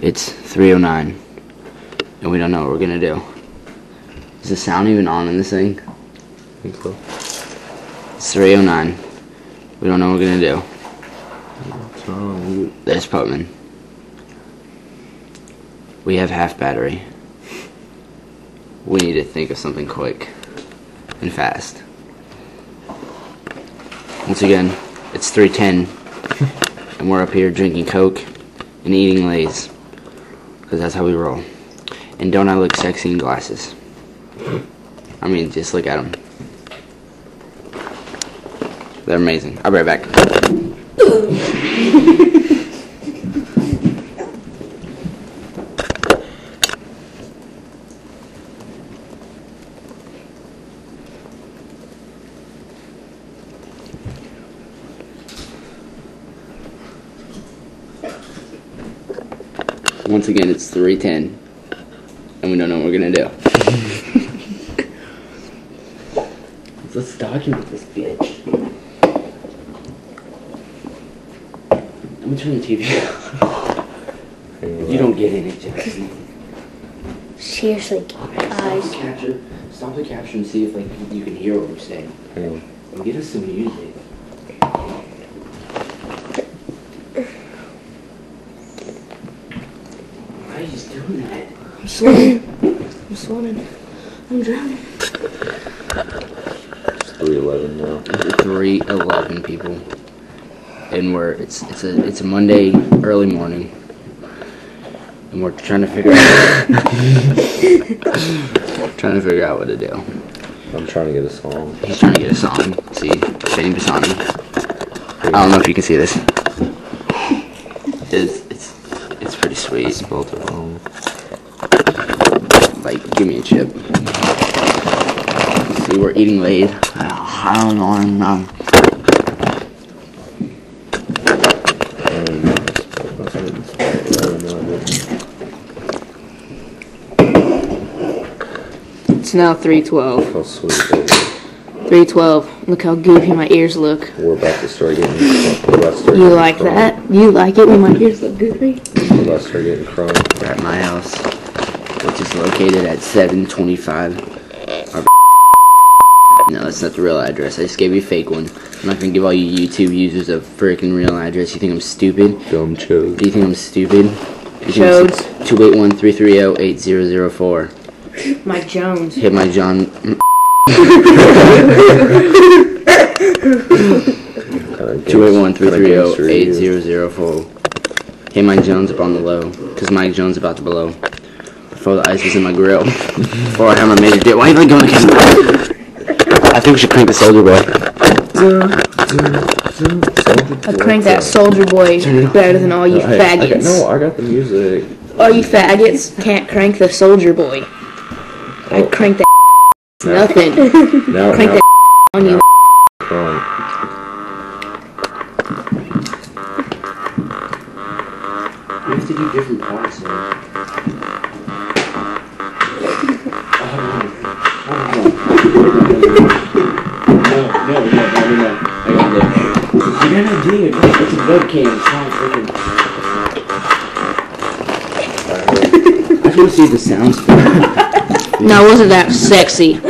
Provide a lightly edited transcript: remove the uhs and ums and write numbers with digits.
It's 3:09, and we don't know what we're gonna do. Is the sound even on in this thing? I think so. It's 3:09. We don't know what we're gonna do. It's not on mute. There's Putman. We have half battery. We need to think of something quick and fast. Once again, it's 3:10, and we're up here drinking Coke and eating Lay's, because that's how we roll. And don't I look sexy in glasses? I mean, just look at them. They're amazing. I'll be right back. Once again, it's 3:10, and we don't know what we're gonna do. Let's document this bitch. Let me turn the TV off. You don't get in it, Jackson. Seriously, eyes. Stop the capture and see if like you can hear what we're saying. Hang on. And get us some music. Why are you just doing that? I'm swimming. I'm swimming. I'm drowning. It's 3:11 now. 3:11 people, and it's a Monday early morning, and we're trying to figure out what to do. I'm trying to get a song. He's trying to get a song. See, Benny Bassani. I don't know if you can see this. It's pretty I sweet. spelled it wrong. Like, give me a chip. See, we're eating Lay's. I don't know. It's now 3:12. How sweet, baby. 3:12. Look how goofy my ears look. We're about to start getting. You like that? You like it when my ears look goofy? We're about to start getting crunk. We're at my house, which is located at 725. No, that's not the real address. I just gave you a fake one. I'm not gonna give all you YouTube users a freaking real address. You think I'm stupid? Dumb chose. Do you think I'm stupid? Chodes. 281-330-8004. Mike Jones. Hit my John. 281-330-8004. Hey, Mike Jones up on the low, cause Mike Jones about to blow. Before the ice was in my grill. Before I had my major dip. Why are you going to I think we should crank the Soldier Boy. I crank that Soldier Boy better than all you faggots. No, I got the music. All you faggots can't crank the Soldier Boy. I crank that nothing. Now, Crank that on you. crunk. We have to do different parts though. No. I got this. You're not doing it. It's a webcam. It's not freaking. I just want to see if the sounds. No, it wasn't that sexy.